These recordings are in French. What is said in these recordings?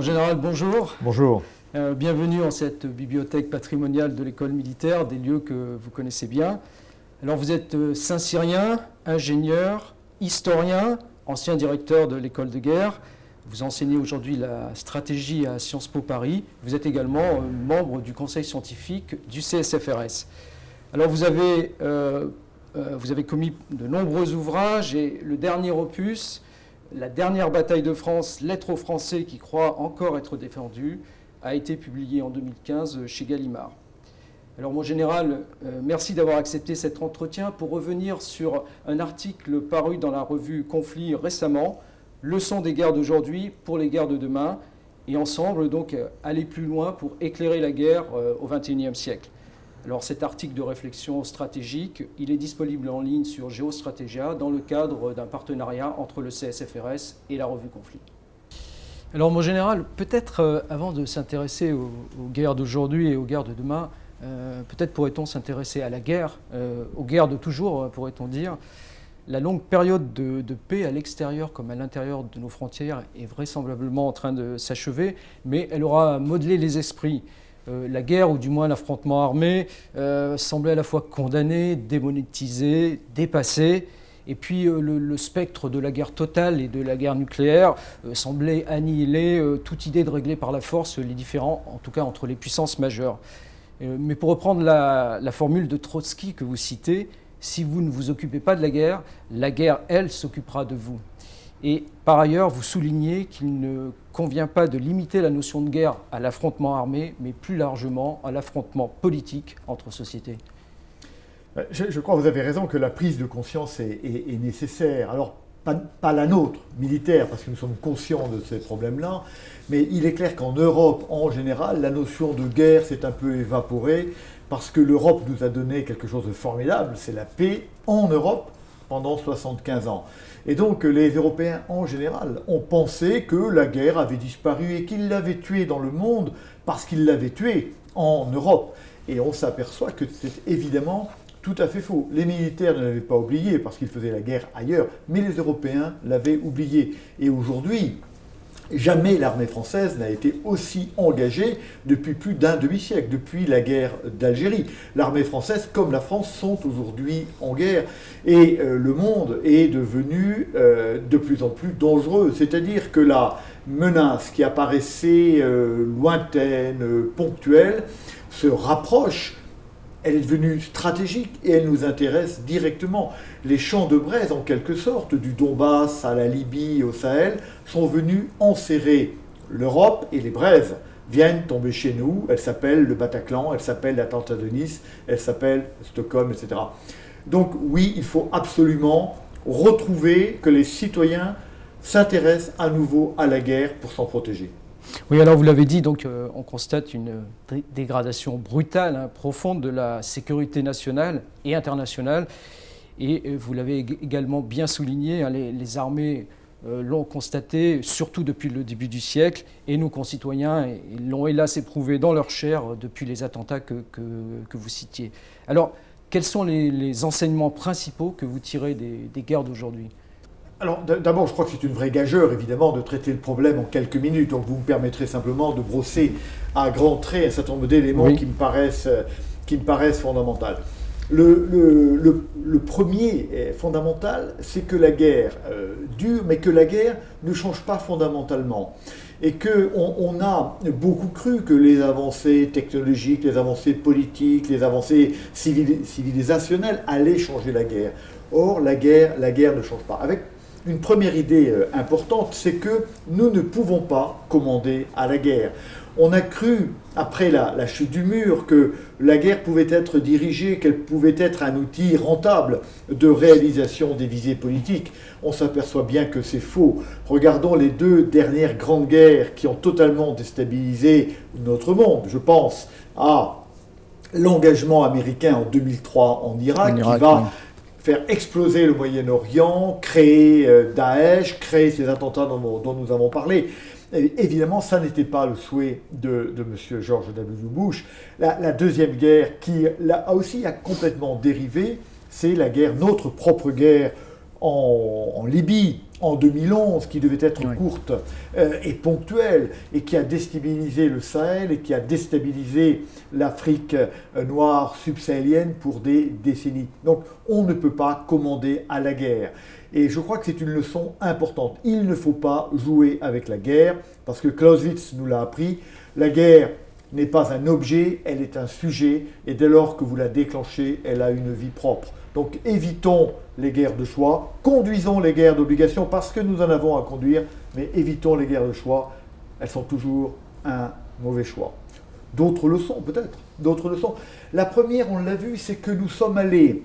Mon général, bonjour. Bonjour. Bienvenue en cette bibliothèque patrimoniale de l'école militaire, des lieux que vous connaissez bien. Alors vous êtes Saint-Cyrien, ingénieur, historien, ancien directeur de l'école de guerre. Vous enseignez aujourd'hui la stratégie à Sciences Po Paris. Vous êtes également membre du conseil scientifique du CSFRS. Alors vous avez commis de nombreux ouvrages et le dernier opus, La dernière bataille de France, Lettres aux Français qui croient encore être défendus, a été publié en 2015 chez Gallimard. Alors mon général, merci d'avoir accepté cet entretien pour revenir sur un article paru dans la revue Conflit récemment, Leçons des guerres d'aujourd'hui pour les guerres de demain, et ensemble donc aller plus loin pour éclairer la guerre au XXIe siècle. Alors cet article de réflexion stratégique, il est disponible en ligne sur Géostratégia dans le cadre d'un partenariat entre le CSFRS et la revue Conflit. Alors mon général, peut-être avant de s'intéresser aux guerres d'aujourd'hui et aux guerres de demain, peut-être pourrait-on s'intéresser à la guerre, aux guerres de toujours, pourrait-on dire. La longue période de paix à l'extérieur comme à l'intérieur de nos frontières est vraisemblablement en train de s'achever, mais elle aura modelé les esprits. La guerre, ou du moins l'affrontement armé, semblait à la fois condamné, démonétisé, dépassé. Et puis le spectre de la guerre totale et de la guerre nucléaire semblait annihiler toute idée de régler par la force les différends, en tout cas entre les puissances majeures. Mais pour reprendre la formule de Trotsky que vous citez, si vous ne vous occupez pas de la guerre, elle, s'occupera de vous. Et par ailleurs, vous soulignez qu'il ne convient pas de limiter la notion de guerre à l'affrontement armé, mais plus largement à l'affrontement politique entre sociétés. Je crois que vous avez raison que la prise de conscience est nécessaire. Alors, pas la nôtre, militaire, parce que nous sommes conscients de ces problèmes-là, mais il est clair qu'en Europe, en général, la notion de guerre s'est un peu évaporée, parce que l'Europe nous a donné quelque chose de formidable, c'est la paix en Europe pendant 75 ans. Et donc les Européens en général ont pensé que la guerre avait disparu et qu'ils l'avaient tuée dans le monde parce qu'ils l'avaient tuée en Europe. Et on s'aperçoit que c'est évidemment tout à fait faux. Les militaires ne l'avaient pas oublié parce qu'ils faisaient la guerre ailleurs, mais les Européens l'avaient oublié. Et aujourd'hui, jamais l'armée française n'a été aussi engagée depuis plus d'un demi-siècle, depuis la guerre d'Algérie. L'armée française, comme la France, sont aujourd'hui en guerre. Et le monde est devenu de plus en plus dangereux. C'est-à-dire que la menace qui apparaissait lointaine, ponctuelle, se rapproche. Elle est devenue stratégique et elle nous intéresse directement. Les champs de braise, en quelque sorte, du Donbass à la Libye, au Sahel, sont venus enserrer l'Europe et les braises viennent tomber chez nous. Elles s'appellent le Bataclan, elles s'appellent l'attentat de Nice, elles s'appellent Stockholm, etc. Donc oui, il faut absolument retrouver que les citoyens s'intéressent à nouveau à la guerre pour s'en protéger. Oui, alors vous l'avez dit, donc on constate une dégradation brutale, profonde de la sécurité nationale et internationale. Et vous l'avez également bien souligné, les armées l'ont constaté, surtout depuis le début du siècle, et nos concitoyens l'ont hélas éprouvé dans leur chair depuis les attentats que vous citiez. Alors, quels sont les enseignements principaux que vous tirez des guerres d'aujourd'hui ? Alors d'abord, je crois que c'est une vraie gageure, évidemment, de traiter le problème en quelques minutes. Donc vous me permettrez simplement de brosser à grands traits un certain nombre d'éléments qui me paraissent fondamentaux. Le premier fondamental, c'est que la guerre dure, mais que la guerre ne change pas fondamentalement. Et qu'on a beaucoup cru que les avancées technologiques, les avancées politiques, les avancées civilisationnelles allaient changer la guerre. Or, la guerre ne change pas. Avec une première idée importante, c'est que nous ne pouvons pas commander à la guerre. On a cru, après la chute du mur, que la guerre pouvait être dirigée, qu'elle pouvait être un outil rentable de réalisation des visées politiques. On s'aperçoit bien que c'est faux. Regardons les deux dernières grandes guerres qui ont totalement déstabilisé notre monde. Je pense à l'engagement américain en 2003 en Irak, qui va faire exploser le Moyen-Orient, créer Daesh, créer ces attentats dont nous avons parlé. Et évidemment, ça n'était pas le souhait de M. George W. Bush. La deuxième guerre qui a complètement dérivé, c'est la guerre, notre propre guerre en Libye en 2011, qui devait être Oui. courte et ponctuelle, et qui a déstabilisé le Sahel et qui a déstabilisé l'Afrique noire subsahélienne pour des décennies. Donc on ne peut pas commander à la guerre. Et je crois que c'est une leçon importante. Il ne faut pas jouer avec la guerre, parce que Clausewitz nous l'a appris, la guerre n'est pas un objet, elle est un sujet, et dès lors que vous la déclenchez, elle a une vie propre. Donc évitons les guerres de choix, conduisons les guerres d'obligation parce que nous en avons à conduire, mais évitons les guerres de choix, elles sont toujours un mauvais choix. D'autres leçons peut-être, d'autres leçons. La première, on l'a vu, c'est que nous sommes allés,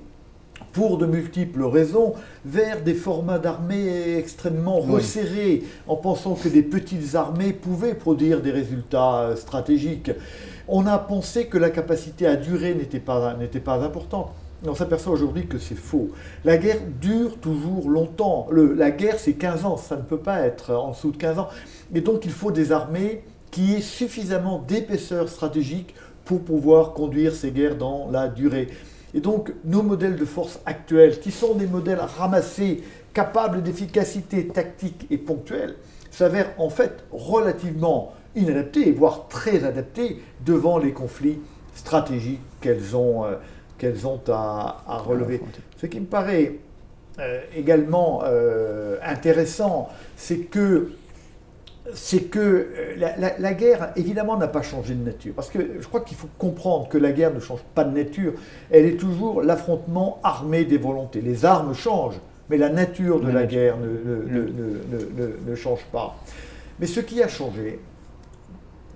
pour de multiples raisons, vers des formats d'armées extrêmement resserrés, en pensant que des petites armées pouvaient produire des résultats stratégiques. On a pensé que la capacité à durer n'était pas importante. On s'aperçoit aujourd'hui que c'est faux. La guerre dure toujours longtemps. La guerre, c'est 15 ans, ça ne peut pas être en dessous de 15 ans. Et donc, il faut des armées qui aient suffisamment d'épaisseur stratégique pour pouvoir conduire ces guerres dans la durée. Et donc, nos modèles de force actuels, qui sont des modèles ramassés, capables d'efficacité tactique et ponctuelle, s'avèrent en fait relativement inadaptés, voire très adaptés, devant les conflits stratégiques qu'elles ont à relever. Ce qui me paraît également intéressant, c'est que la guerre, évidemment, n'a pas changé de nature. Parce que je crois qu'il faut comprendre que la guerre ne change pas de nature. Elle est toujours l'affrontement armé des volontés. Les armes changent, mais la nature de la guerre ne change pas. Mais ce qui a changé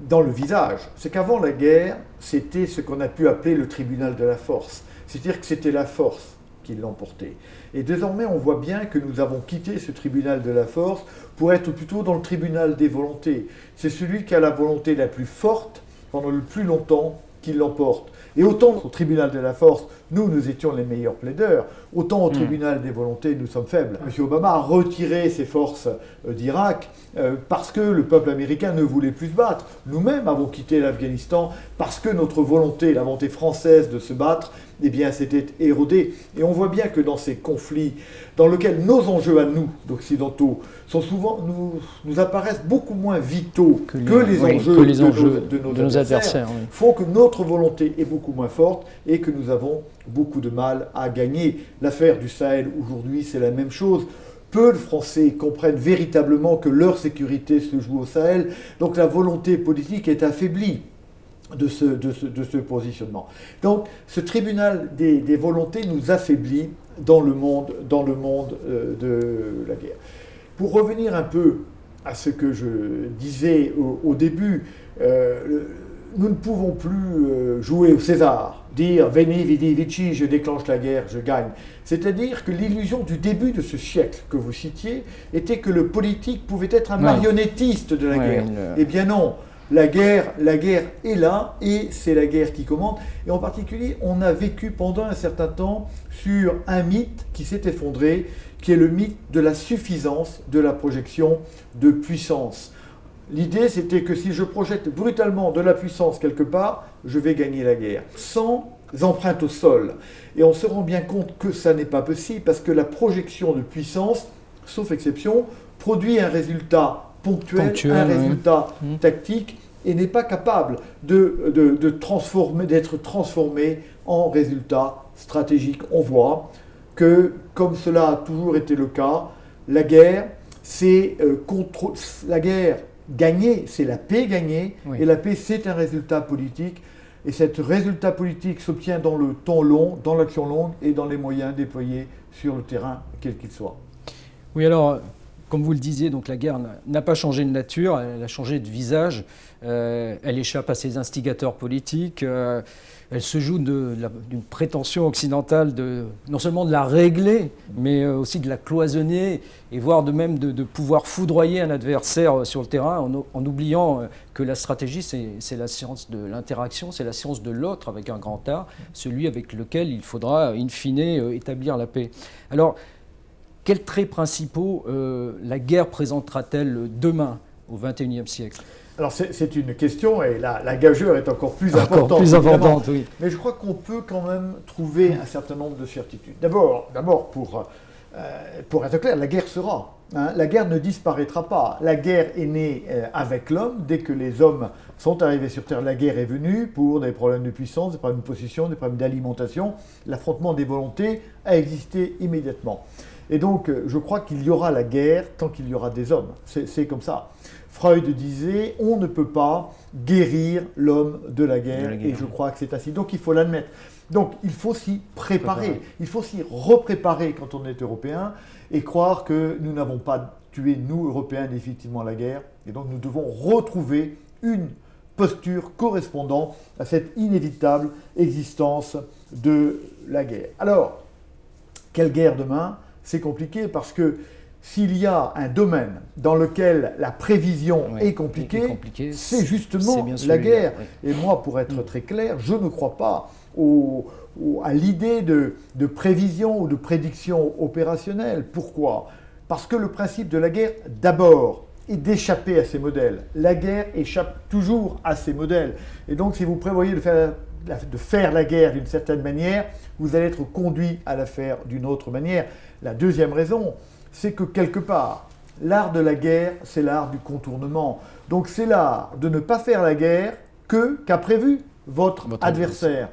dans le visage, c'est qu'avant la guerre, c'était ce qu'on a pu appeler le tribunal de la force. C'est-à-dire que c'était la force qui l'emportait. Et désormais, on voit bien que nous avons quitté ce tribunal de la force pour être plutôt dans le tribunal des volontés. C'est celui qui a la volonté la plus forte pendant le plus longtemps qui l'emporte. Et autant au tribunal de la force, nous étions les meilleurs plaideurs, autant au tribunal des volontés, nous sommes faibles. M. Obama a retiré ses forces d'Irak parce que le peuple américain ne voulait plus se battre. Nous-mêmes avons quitté l'Afghanistan parce que notre volonté, la volonté française de se battre, eh bien, s'était érodée. Et on voit bien que dans ces conflits, dans lesquels nos enjeux à nous, d'occidentaux, sont souvent, nous apparaissent beaucoup moins vitaux que les enjeux de nos adversaires, font que notre volonté est beaucoup moins forte et que nous avons beaucoup de mal à gagner. L'affaire du Sahel aujourd'hui, c'est la même chose. Peu de Français comprennent véritablement que leur sécurité se joue au Sahel, donc la volonté politique est affaiblie de ce positionnement. Donc ce tribunal des volontés nous affaiblit dans le monde de la guerre. Pour revenir un peu à ce que je disais au début, nous ne pouvons plus jouer au César, dire « Veni, vidi, vici, je déclenche la guerre, je gagne ». C'est-à-dire que l'illusion du début de ce siècle que vous citiez était que le politique pouvait être un marionnettiste de la guerre. Eh bien non, la guerre est là et c'est la guerre qui commande. Et en particulier, on a vécu pendant un certain temps sur un mythe qui s'est effondré, qui est le mythe de la suffisance de la projection de puissance. L'idée, c'était que si je projette brutalement de la puissance quelque part, je vais gagner la guerre, sans empreinte au sol. Et on se rend bien compte que ça n'est pas possible, parce que la projection de puissance, sauf exception, produit un résultat ponctuel, un résultat tactique, et n'est pas capable d'être transformé en résultat stratégique. On voit que, comme cela a toujours été le cas, la guerre, c'est la guerre gagnée, c'est la paix gagnée, et la paix, c'est un résultat politique. Et ce résultat politique s'obtient dans le temps long, dans l'action longue et dans les moyens déployés sur le terrain, quel qu'il soit. Oui, alors, comme vous le disiez, donc la guerre n'a pas changé de nature, elle a changé de visage. Elle échappe à ses instigateurs politiques. Elle se joue d'une prétention occidentale non seulement de la régler, mais aussi de la cloisonner, et voire de pouvoir foudroyer un adversaire sur le terrain en oubliant que la stratégie, c'est la science de l'interaction, c'est la science de l'autre avec un grand A, celui avec lequel il faudra, in fine, établir la paix. Alors, quels traits principaux la guerre présentera-t-elle demain, au XXIe siècle ? Alors c'est une question, et la gageure est encore plus importante. Plus importante, oui. Mais je crois qu'on peut quand même trouver un certain nombre de certitudes. D'abord, pour pour être clair, la guerre sera. Hein, la guerre ne disparaîtra pas. La guerre est née avec l'homme. Dès que les hommes sont arrivés sur Terre, la guerre est venue pour des problèmes de puissance, des problèmes de possession, des problèmes d'alimentation. L'affrontement des volontés a existé immédiatement. Et donc, je crois qu'il y aura la guerre tant qu'il y aura des hommes. C'est comme ça. Freud disait, on ne peut pas guérir l'homme de la guerre, et je crois que c'est ainsi. Donc, il faut l'admettre. Donc, il faut s'y préparer. Il faut s'y repréparer quand on est européen et croire que nous n'avons pas tué, nous, Européens, définitivement la guerre. Et donc, nous devons retrouver une posture correspondant à cette inévitable existence de la guerre. Alors, quelle guerre demain ? C'est compliqué parce que s'il y a un domaine dans lequel la prévision est compliquée, c'est justement la guerre. Oui. Et moi, pour être très clair, je ne crois pas à l'idée de prévision ou de prédiction opérationnelle. Pourquoi ? Parce que le principe de la guerre, d'abord, est d'échapper à ces modèles. La guerre échappe toujours à ces modèles. Et donc, si vous prévoyez de faire la guerre d'une certaine manière, vous allez être conduit à la faire d'une autre manière. La deuxième raison, c'est que quelque part, l'art de la guerre, c'est l'art du contournement. Donc c'est l'art de ne pas faire la guerre qu'a prévu votre adversaire.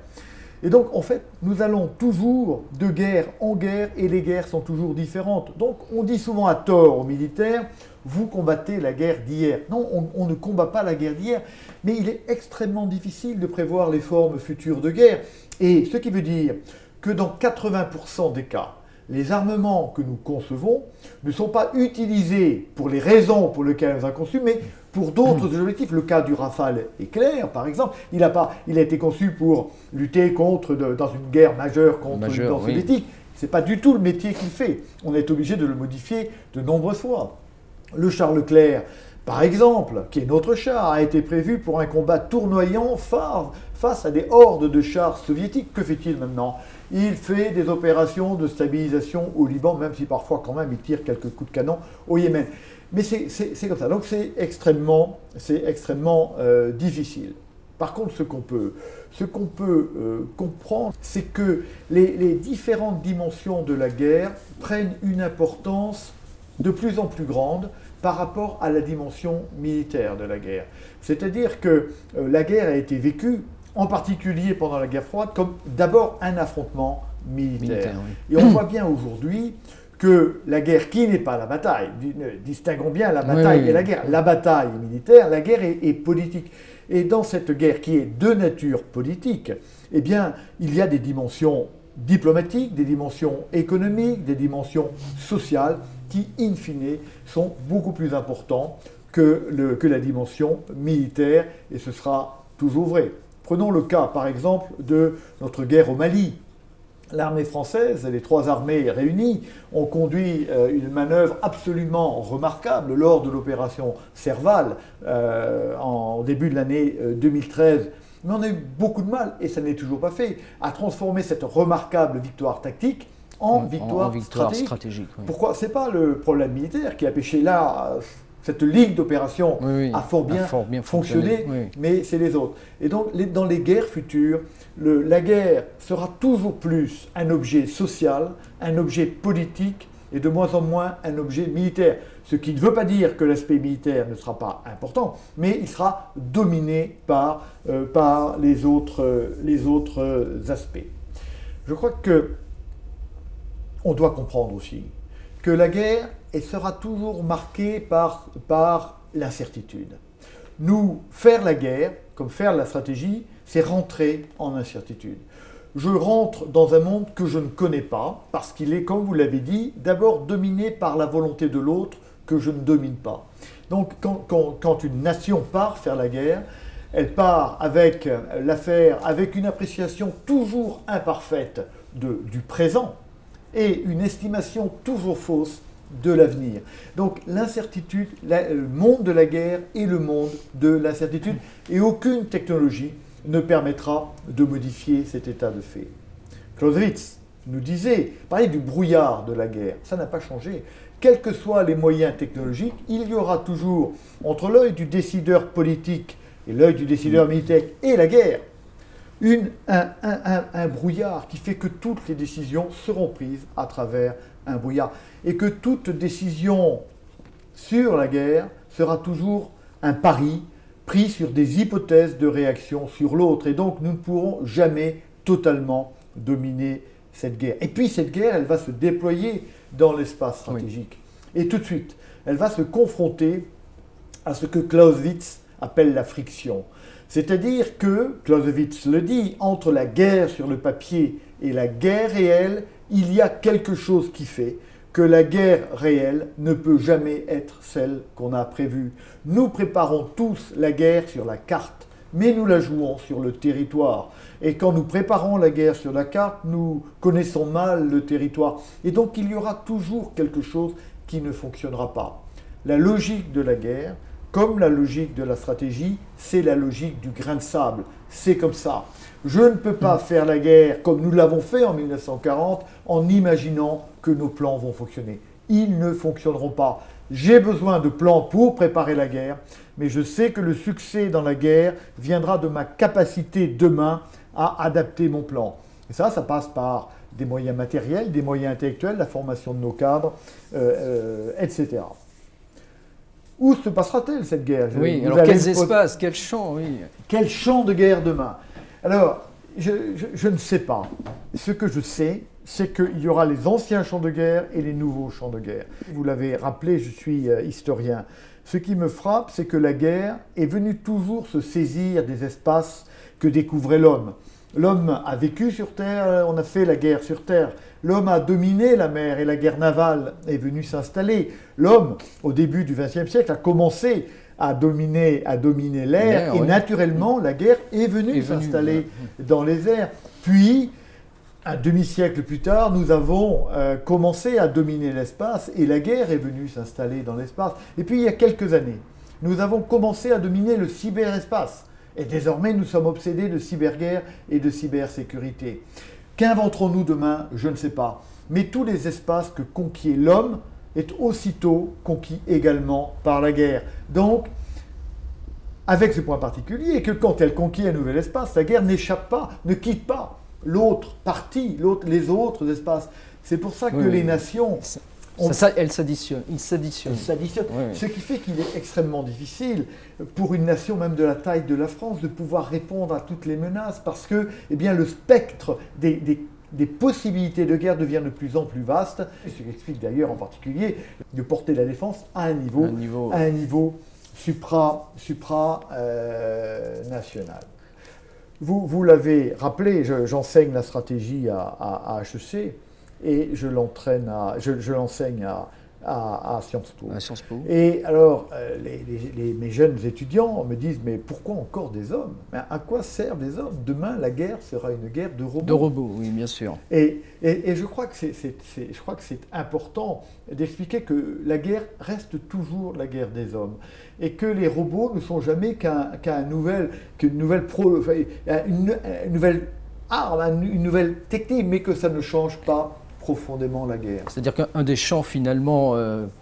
Et donc en fait, nous allons toujours de guerre en guerre et les guerres sont toujours différentes. Donc on dit souvent à tort aux militaires, vous combattez la guerre d'hier. Non, on ne combat pas la guerre d'hier, mais il est extrêmement difficile de prévoir les formes futures de guerre. Et ce qui veut dire que dans 80% des cas, les armements que nous concevons ne sont pas utilisés pour les raisons pour lesquelles on les a conçus, mais pour d'autres objectifs. Le cas du Rafale est clair, par exemple. Il a été conçu pour lutter dans une guerre majeure contre l'Union soviétique. Ce n'est pas du tout le métier qu'il fait. On est obligé de le modifier de nombreuses fois. Le char Leclerc, par exemple, qui est notre char, a été prévu pour un combat tournoyant face à des hordes de chars soviétiques. Que fait-il maintenant ? Il fait des opérations de stabilisation au Liban, même si parfois quand même il tire quelques coups de canon au Yémen. Mais c'est comme ça, donc c'est extrêmement difficile. Par contre, ce qu'on peut comprendre, c'est que les différentes dimensions de la guerre prennent une importance de plus en plus grande par rapport à la dimension militaire de la guerre. C'est-à-dire que la guerre a été vécue, en particulier pendant la guerre froide, comme d'abord un affrontement militaire. Oui. Et on voit bien aujourd'hui que la guerre qui n'est pas la bataille, distinguons bien la bataille et la guerre. La bataille est militaire, la guerre est politique. Et dans cette guerre qui est de nature politique, eh bien, il y a des dimensions diplomatiques, des dimensions économiques, des dimensions sociales qui, in fine, sont beaucoup plus importantes que la dimension militaire, et ce sera toujours vrai. Prenons le cas, par exemple, de notre guerre au Mali. L'armée française, les trois armées réunies, ont conduit une manœuvre absolument remarquable lors de l'opération Serval en début de l'année 2013. Mais on a eu beaucoup de mal, et ça n'est toujours pas fait, à transformer cette remarquable victoire tactique en victoire stratégique. Oui. Pourquoi ? Ce n'est pas le problème militaire qui a pêché là. Cette ligne d'opération a fort bien fonctionné, mais c'est les autres. Et donc, dans les guerres futures, la guerre sera toujours plus un objet social, un objet politique, et de moins en moins un objet militaire. Ce qui ne veut pas dire que l'aspect militaire ne sera pas important, mais il sera dominé par les autres aspects. Je crois qu'on doit comprendre aussi que la guerre sera toujours marquée par l'incertitude. Nous, faire la guerre, comme faire la stratégie, c'est rentrer en incertitude. Je rentre dans un monde que je ne connais pas, parce qu'il est, comme vous l'avez dit, d'abord dominé par la volonté de l'autre que je ne domine pas. Donc quand une nation part faire la guerre, elle part avec une appréciation toujours imparfaite du présent et une estimation toujours fausse de l'avenir. Donc l'incertitude, le monde de la guerre est le monde de l'incertitude, et aucune technologie ne permettra de modifier cet état de fait. Clausewitz nous parlait du brouillard de la guerre, ça n'a pas changé. Quels que soient les moyens technologiques, il y aura toujours, entre l'œil du décideur politique et l'œil du décideur militaire et la guerre, un brouillard qui fait que toutes les décisions seront prises à travers un brouillard. Et que toute décision sur la guerre sera toujours un pari pris sur des hypothèses de réaction sur l'autre. Et donc nous ne pourrons jamais totalement dominer cette guerre. Et puis cette guerre, elle va se déployer dans l'espace stratégique. Oui. Et tout de suite, elle va se confronter à ce que Clausewitz appelle la friction. C'est-à-dire que, Clausewitz le dit, entre la guerre sur le papier et la guerre réelle, il y a quelque chose qui fait que la guerre réelle ne peut jamais être celle qu'on a prévue. Nous préparons tous la guerre sur la carte, mais nous la jouons sur le territoire. Et quand nous préparons la guerre sur la carte, nous connaissons mal le territoire. Et donc il y aura toujours quelque chose qui ne fonctionnera pas. La logique de la guerre, comme la logique de la stratégie, c'est la logique du grain de sable. C'est comme ça. Je ne peux pas faire la guerre comme nous l'avons fait en 1940 en imaginant que nos plans vont fonctionner. Ils ne fonctionneront pas. J'ai besoin de plans pour préparer la guerre, mais je sais que le succès dans la guerre viendra de ma capacité demain à adapter mon plan. Et ça passe par des moyens matériels, des moyens intellectuels, la formation de nos cadres, etc. Où se passera-t-elle cette guerre? Oui, alors quels espaces, quels champs, oui. Quel champ de guerre demain? Alors, je ne sais pas. Ce que je sais, c'est qu'il y aura les anciens champs de guerre et les nouveaux champs de guerre. Vous l'avez rappelé, je suis historien. Ce qui me frappe, c'est que la guerre est venue toujours se saisir des espaces que découvrait l'homme. L'homme a vécu sur Terre, on a fait la guerre sur Terre. L'homme a dominé la mer et la guerre navale est venue s'installer. L'homme, au début du XXe siècle, a commencé à dominer l'air et naturellement, la guerre est venue s'installer dans les airs. Puis, un demi-siècle plus tard, nous avons commencé à dominer l'espace et la guerre est venue s'installer dans l'espace. Et puis, il y a quelques années, nous avons commencé à dominer le cyberespace. Et désormais, nous sommes obsédés de cyberguerre et de cybersécurité. Qu'inventerons-nous demain? Je ne sais pas. Mais tous les espaces que conquiert l'homme est aussitôt conquis également par la guerre. Donc, avec ce point particulier, que quand elle conquiert un nouvel espace, la guerre n'échappe pas, ne quitte pas l'autre partie, les autres espaces. C'est pour ça que les nations... Ils s'additionnent. Ils s'additionnent. Oui. Ce qui fait qu'il est extrêmement difficile pour une nation, même de la taille de la France, de pouvoir répondre à toutes les menaces parce que le spectre des possibilités de guerre devient de plus en plus vaste. Ce qui explique d'ailleurs en particulier de porter la défense à un niveau supranational. Vous l'avez rappelé, j'enseigne la stratégie à HEC. Et je l'enseigne à Sciences Po. À Sciences Po. Et alors, mes jeunes étudiants me disent, mais pourquoi encore des hommes? À quoi servent des hommes? Demain, la guerre sera une guerre de robots. De robots, oui, bien sûr. Et je crois que c'est important d'expliquer que la guerre reste toujours la guerre des hommes. Et que les robots ne sont jamais qu'une nouvelle arme, une nouvelle technique, mais que ça ne change pas profondément la guerre. C'est-à-dire qu'un des champs finalement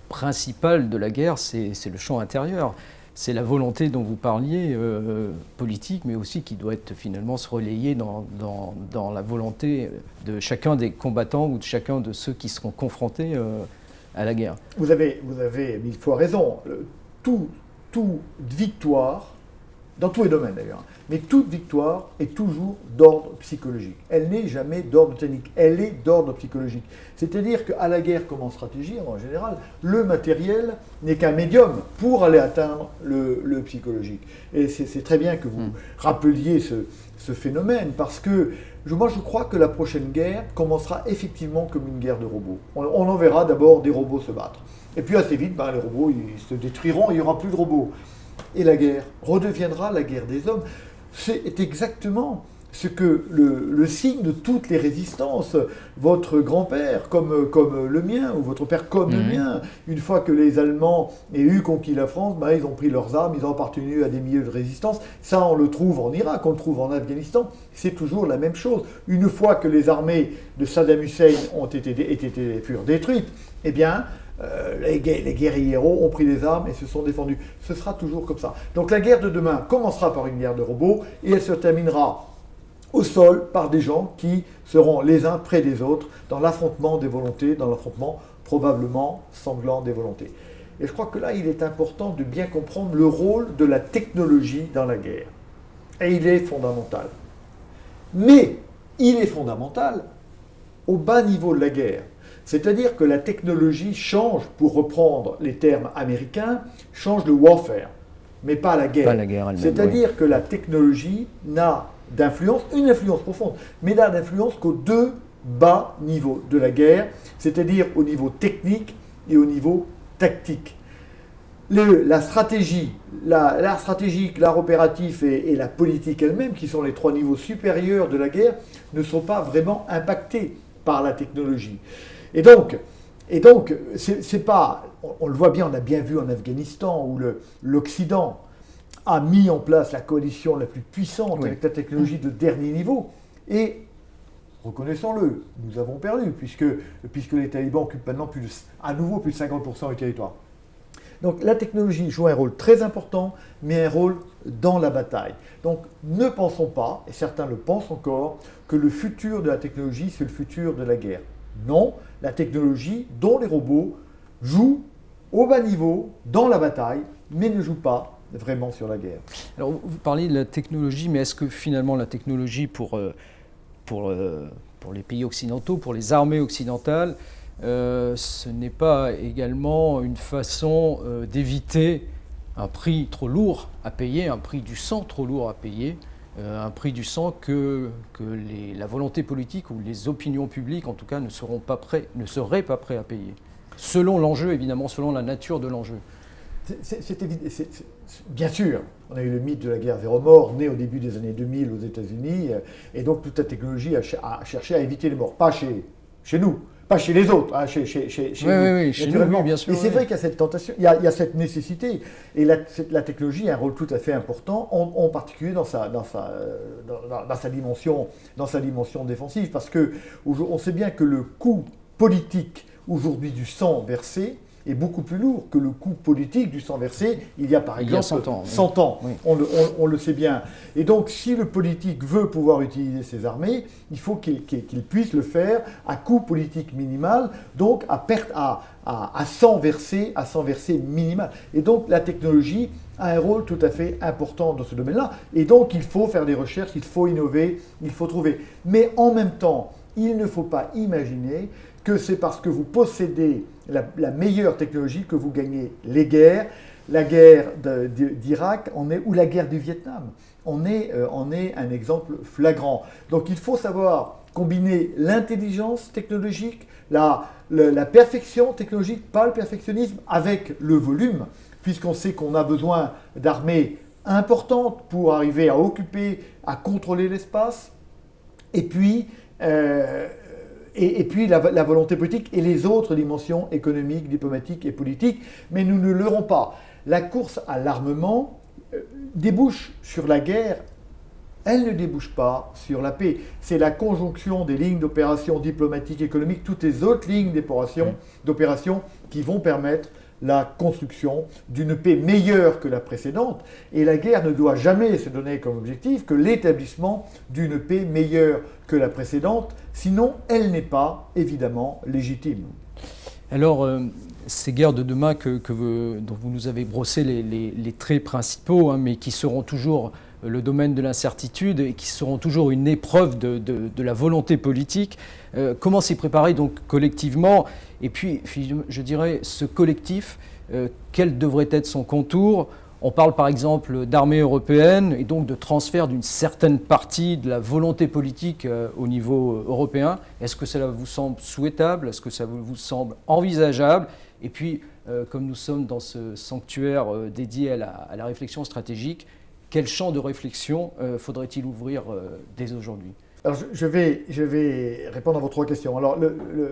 principaux de la guerre, c'est le champ intérieur. C'est la volonté dont vous parliez, politique, mais aussi qui doit être finalement se relayer dans la volonté de chacun des combattants ou de chacun de ceux qui seront confrontés à la guerre. Vous avez 1000 fois raison. Toute victoire, dans tous les domaines d'ailleurs, mais toute victoire est toujours d'ordre psychologique. Elle n'est jamais d'ordre technique, elle est d'ordre psychologique. C'est-à-dire qu'à la guerre comme en stratégie, en général, le matériel n'est qu'un médium pour aller atteindre le psychologique. Et c'est très bien que vous rappeliez ce phénomène, parce que moi je crois que la prochaine guerre commencera effectivement comme une guerre de robots. On en verra d'abord des robots se battre. Et puis assez vite, les robots ils se détruiront, il n'y aura plus de robots. Et la guerre redeviendra la guerre des hommes. C'est exactement ce que le signe de toutes les résistances. Votre grand-père, comme le mien, ou votre père comme le mien, une fois que les Allemands aient eu conquis la France, ils ont pris leurs armes, ils ont appartenu à des milieux de résistance. Ça, on le trouve en Irak, on le trouve en Afghanistan. C'est toujours la même chose. Une fois que les armées de Saddam Hussein furent détruites, les guérilleros ont pris les armes et se sont défendus. Ce sera toujours comme ça. Donc la guerre de demain commencera par une guerre de robots et elle se terminera au sol par des gens qui seront les uns près des autres dans l'affrontement des volontés, dans l'affrontement probablement sanglant des volontés. Et je crois que là, il est important de bien comprendre le rôle de la technologie dans la guerre. Et il est fondamental. Mais il est fondamental au bas niveau de la guerre. C'est-à-dire que la technologie change, pour reprendre les termes américains, change le warfare, mais pas la guerre. Pas la guerre elle-même, C'est-à-dire que la technologie n'a d'influence, une influence profonde, mais n'a d'influence qu'aux deux bas niveaux de la guerre, c'est-à-dire au niveau technique et au niveau tactique. La stratégie, l'art stratégique, l'art opératif et la politique elle-même, qui sont les trois niveaux supérieurs de la guerre, ne sont pas vraiment impactés par la technologie. Et donc c'est pas, on le voit bien, on a bien vu en Afghanistan, où l'Occident a mis en place la coalition la plus puissante avec la technologie de dernier niveau. Et, reconnaissons-le, nous avons perdu, puisque les talibans occupent maintenant à nouveau plus de 50% du territoire. Donc la technologie joue un rôle très important, mais un rôle dans la bataille. Donc ne pensons pas, et certains le pensent encore, que le futur de la technologie, c'est le futur de la guerre. Non, la technologie, dont les robots, joue au bas niveau, dans la bataille, mais ne joue pas vraiment sur la guerre. Alors vous parlez de la technologie, mais est-ce que finalement la technologie pour les pays occidentaux, pour les armées occidentales, ce n'est pas également une façon d'éviter un prix trop lourd à payer, un prix du sang trop lourd à payer, un prix du sang que la volonté politique ou les opinions publiques, en tout cas, ne seraient pas prêts à payer, selon l'enjeu, évidemment, selon la nature de l'enjeu. C'est évident, bien sûr, on a eu le mythe de la guerre zéro mort, né au début des années 2000 aux États-Unis, et donc toute la technologie a cherché à éviter les morts, pas chez nous, pas chez les autres, chez nous, naturellement. Bien sûr. Et c'est vrai qu'il y a cette tentation, il y a cette nécessité, et la technologie a un rôle tout à fait important, en particulier dans sa dimension défensive, parce que on sait bien que le coût politique aujourd'hui du sang versé est beaucoup plus lourd que le coût politique du sang versé il y a par exemple 100 ans. Oui. On le sait bien. Et donc si le politique veut pouvoir utiliser ses armées, il faut qu'il puisse le faire à coût politique minimal, donc à sang versé minimal. Et donc la technologie a un rôle tout à fait important dans ce domaine-là. Et donc il faut faire des recherches, il faut innover, il faut trouver. Mais en même temps, il ne faut pas imaginer que c'est parce que vous possédez la meilleure technologie que vous gagnez les guerres. La guerre d'Irak ou la guerre du Vietnam en est un exemple flagrant. Donc il faut savoir combiner l'intelligence technologique, la perfection technologique, pas le perfectionnisme, avec le volume, puisqu'on sait qu'on a besoin d'armées importantes pour arriver à occuper, à contrôler l'espace, et puis la volonté politique et les autres dimensions économiques, diplomatiques et politiques. Mais nous ne leurrons pas. La course à l'armement débouche sur la guerre, elle ne débouche pas sur la paix. C'est la conjonction des lignes d'opération diplomatiques, économiques, toutes les autres lignes d'opération qui vont permettre la construction d'une paix meilleure que la précédente. Et la guerre ne doit jamais se donner comme objectif que l'établissement d'une paix meilleure que la précédente, sinon elle n'est pas évidemment légitime. Alors, ces guerres de demain dont vous nous avez brossé les traits principaux, mais qui seront toujours le domaine de l'incertitude et qui seront toujours une épreuve de la volonté politique, comment s'y préparer donc collectivement? Et puis, je dirais, ce collectif, quel devrait être son contour? On parle par exemple d'armée européenne et donc de transfert d'une certaine partie de la volonté politique au niveau européen. Est-ce que cela vous semble souhaitable? Est-ce que ça vous semble envisageable? Et puis, comme nous sommes dans ce sanctuaire dédié à la réflexion stratégique, quel champ de réflexion faudrait-il ouvrir dès aujourd'hui? Alors, je vais répondre à vos trois questions. Alors,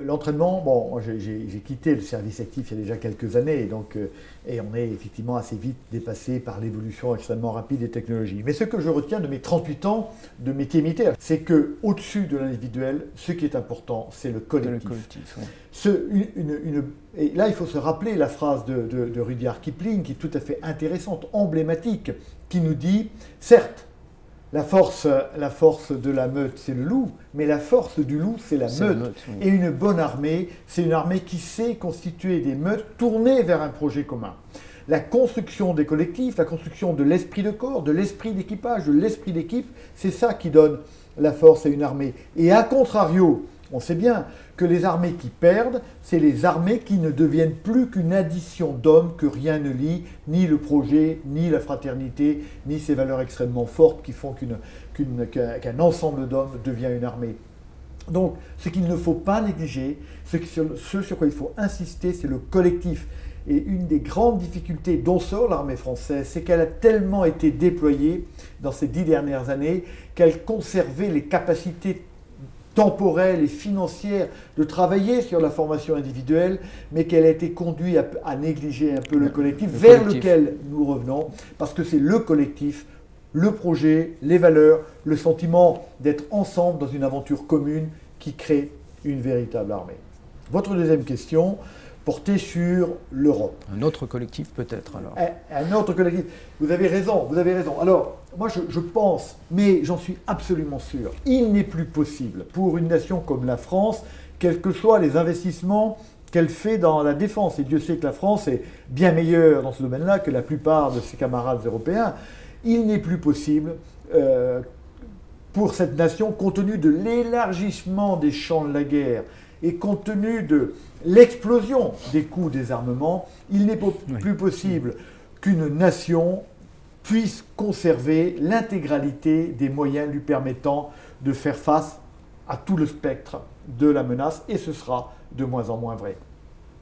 l'entraînement, bon, j'ai quitté le service actif il y a déjà quelques années, et on est effectivement assez vite dépassé par l'évolution extrêmement rapide des technologies. Mais ce que je retiens de mes 38 ans de métier militaire, c'est qu'au-dessus de l'individuel, ce qui est important, c'est le collectif. Et là, il faut se rappeler la phrase de Rudyard Kipling, qui est tout à fait intéressante, emblématique, qui nous dit, certes, La force de la meute, c'est le loup, mais la force du loup, c'est la meute. Oui. Et une bonne armée, c'est une armée qui sait constituer des meutes tournées vers un projet commun. La construction des collectifs, la construction de l'esprit de corps, de l'esprit d'équipage, de l'esprit d'équipe, c'est ça qui donne la force à une armée. Et à contrario, on sait bien que les armées qui perdent, c'est les armées qui ne deviennent plus qu'une addition d'hommes que rien ne lie, ni le projet, ni la fraternité, ni ces valeurs extrêmement fortes qui font qu'un ensemble d'hommes devient une armée. Donc, ce qu'il ne faut pas négliger, ce sur quoi il faut insister, c'est le collectif. Et une des grandes difficultés dont sort l'armée française, c'est qu'elle a tellement été déployée dans ces 10 dernières années qu'elle conservait les capacités temporelle et financière de travailler sur la formation individuelle, mais qu'elle a été conduite à négliger un peu le collectif, vers lequel nous revenons, parce que c'est le collectif, le projet, les valeurs, le sentiment d'être ensemble dans une aventure commune qui crée une véritable armée. Votre deuxième question portait sur l'Europe. Un autre collectif peut-être alors. Un autre collectif. Vous avez raison, vous avez raison. Alors, moi je pense, mais j'en suis absolument sûr, il n'est plus possible pour une nation comme la France, quels que soient les investissements qu'elle fait dans la défense, et Dieu sait que la France est bien meilleure dans ce domaine-là que la plupart de ses camarades européens, il n'est plus possible pour cette nation, compte tenu de l'élargissement des champs de la guerre, et compte tenu de l'explosion des coûts des armements, il n'est plus possible qu'une nation puisse conserver l'intégralité des moyens lui permettant de faire face à tout le spectre de la menace, et ce sera de moins en moins vrai.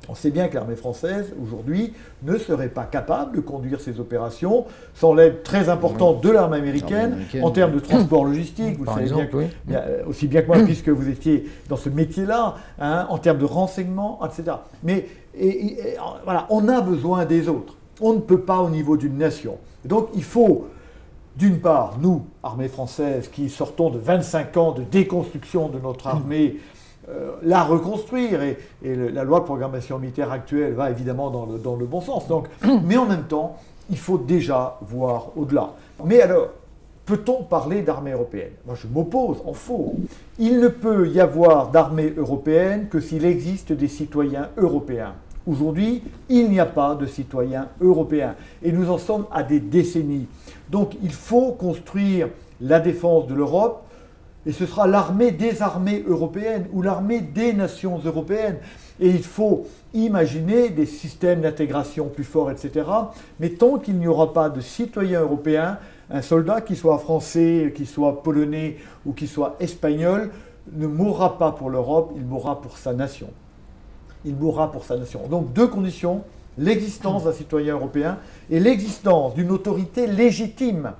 On sait bien que l'armée française, aujourd'hui, ne serait pas capable de conduire ces opérations sans l'aide très importante de l'armée américaine en termes de transport logistique. Vous savez bien, aussi bien que moi, puisque vous étiez dans ce métier-là, en termes de renseignement, etc. Mais voilà, on a besoin des autres. On ne peut pas au niveau d'une nation. Donc il faut, d'une part, nous, armée française, qui sortons de 25 ans de déconstruction de notre armée, la reconstruire, et la loi de programmation militaire actuelle va évidemment dans le bon sens. Donc, mais en même temps, il faut déjà voir au-delà. Mais alors, peut-on parler d'armée européenne? Moi, je m'oppose en faux. Il ne peut y avoir d'armée européenne que s'il existe des citoyens européens. Aujourd'hui, il n'y a pas de citoyens européens, et nous en sommes à des décennies. Donc, il faut construire la défense de l'Europe. Et ce sera l'armée des armées européennes ou l'armée des nations européennes. Et il faut imaginer des systèmes d'intégration plus forts, etc. Mais tant qu'il n'y aura pas de citoyens européens, un soldat qui soit français, qui soit polonais ou qui soit espagnol, ne mourra pas pour l'Europe, il mourra pour sa nation. Il mourra pour sa nation. Donc deux conditions, l'existence d'un citoyen européen et l'existence d'une autorité légitime,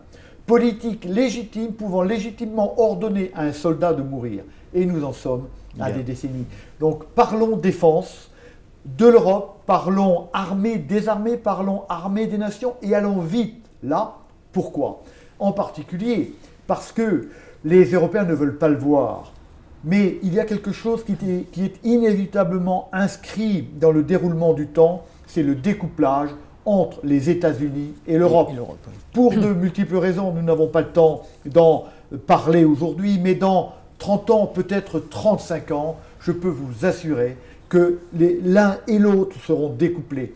politique légitime, pouvant légitimement ordonner à un soldat de mourir. Et nous en sommes à des décennies. Donc parlons défense de l'Europe, parlons armée des armées, parlons armée des nations, et allons vite là. Pourquoi? En particulier parce que les Européens ne veulent pas le voir. Mais il y a quelque chose qui est inévitablement inscrit dans le déroulement du temps, c'est le découplage entre les États-Unis et l'Europe. Pour de multiples raisons, nous n'avons pas le temps d'en parler aujourd'hui, mais dans 30 ans, peut-être 35 ans, je peux vous assurer que l'un et l'autre seront découplés.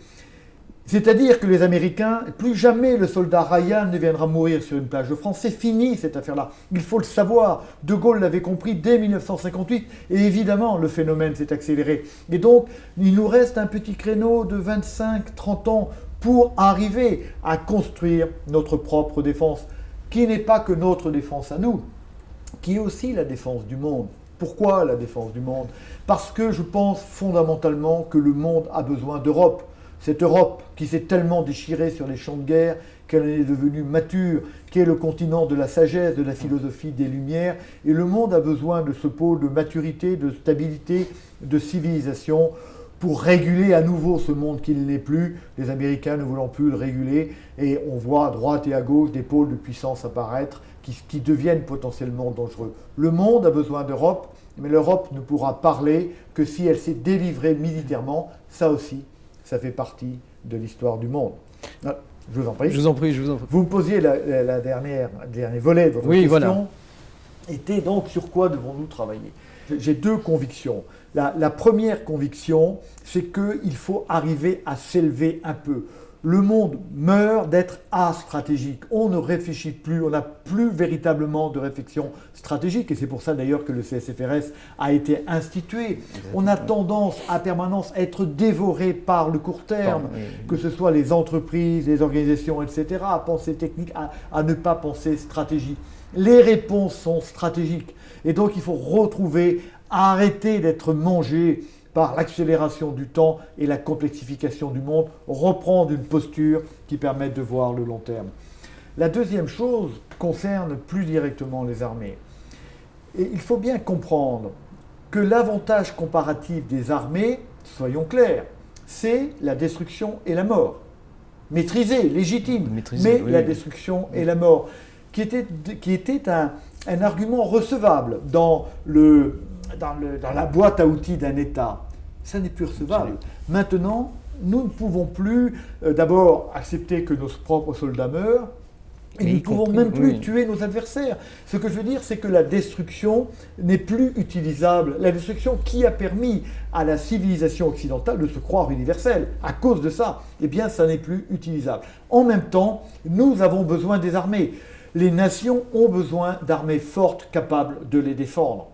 C'est-à-dire que les Américains, plus jamais le soldat Ryan ne viendra mourir sur une plage de France. C'est fini cette affaire-là. Il faut le savoir. De Gaulle l'avait compris dès 1958 et évidemment le phénomène s'est accéléré. Et donc il nous reste un petit créneau de 25-30 ans pour arriver à construire notre propre défense, qui n'est pas que notre défense à nous, qui est aussi la défense du monde. Pourquoi la défense du monde? Parce que je pense fondamentalement que le monde a besoin d'Europe. Cette Europe qui s'est tellement déchirée sur les champs de guerre, qu'elle est devenue mature, qui est le continent de la sagesse, de la philosophie des Lumières. Et le monde a besoin de ce pôle de maturité, de stabilité, de civilisation pour réguler à nouveau ce monde qu'il n'est plus. Les Américains ne voulant plus le réguler. Et on voit à droite et à gauche des pôles de puissance apparaître qui deviennent potentiellement dangereux. Le monde a besoin d'Europe, mais l'Europe ne pourra parler que si elle s'est délivrée militairement. Ça aussi, ça fait partie de l'histoire du monde. Je vous en prie. Je vous en prie, je vous en prie. Vous me posiez le dernier volet de votre Oui, question, voilà. était donc sur quoi devons-nous travailler? J'ai deux convictions. La première conviction, c'est qu'il faut arriver à s'élever un peu. Le monde meurt d'être astratégique. On ne réfléchit plus, on n'a plus véritablement de réflexion stratégique. Et c'est pour ça d'ailleurs que le CSFRS a été institué. On a tendance à permanence à être dévoré par le court terme, que ce soit les entreprises, les organisations, etc., à penser technique, à ne pas penser stratégie. Les réponses sont stratégiques. Et donc il faut retrouver, arrêter d'être mangé par l'accélération du temps et la complexification du monde, reprendre une posture qui permette de voir le long terme. La deuxième chose concerne plus directement les armées. Et il faut bien comprendre que l'avantage comparatif des armées, soyons clairs, c'est la destruction et la mort. Maîtrisée, légitime, mais la destruction et la mort, qui était un argument recevable dans la boîte à outils d'un État. Ça n'est plus recevable. Maintenant, nous ne pouvons plus d'abord accepter que nos propres soldats meurent, et nous ne pouvons même plus tuer nos adversaires. Ce que je veux dire, c'est que la destruction n'est plus utilisable. La destruction qui a permis à la civilisation occidentale de se croire universelle, à cause de ça, eh bien, ça n'est plus utilisable. En même temps, nous avons besoin des armées. Les nations ont besoin d'armées fortes, capables de les défendre.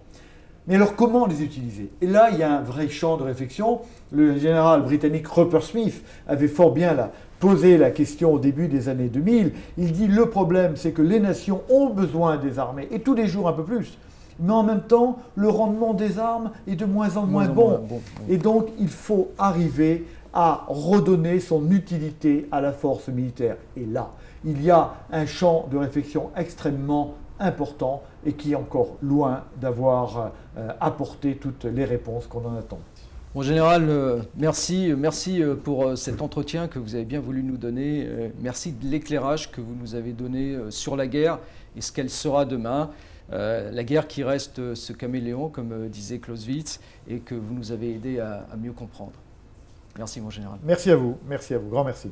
Mais alors comment les utiliser? Et là, il y a un vrai champ de réflexion. Le général britannique Rupert Smith avait fort bien posé la question au début des années 2000. Il dit le problème, c'est que les nations ont besoin des armées, et tous les jours un peu plus. Mais en même temps, le rendement des armes est de moins en moins bon. Et donc, il faut arriver à redonner son utilité à la force militaire. Et là, il y a un champ de réflexion extrêmement important et qui est encore loin d'avoir apporté toutes les réponses qu'on en attend. Bon, Général, merci pour cet entretien que vous avez bien voulu nous donner. Merci de l'éclairage que vous nous avez donné sur la guerre et ce qu'elle sera demain. La guerre qui reste ce caméléon, comme disait Clausewitz, et que vous nous avez aidé à mieux comprendre. Merci, mon Général. Merci à vous, grand merci.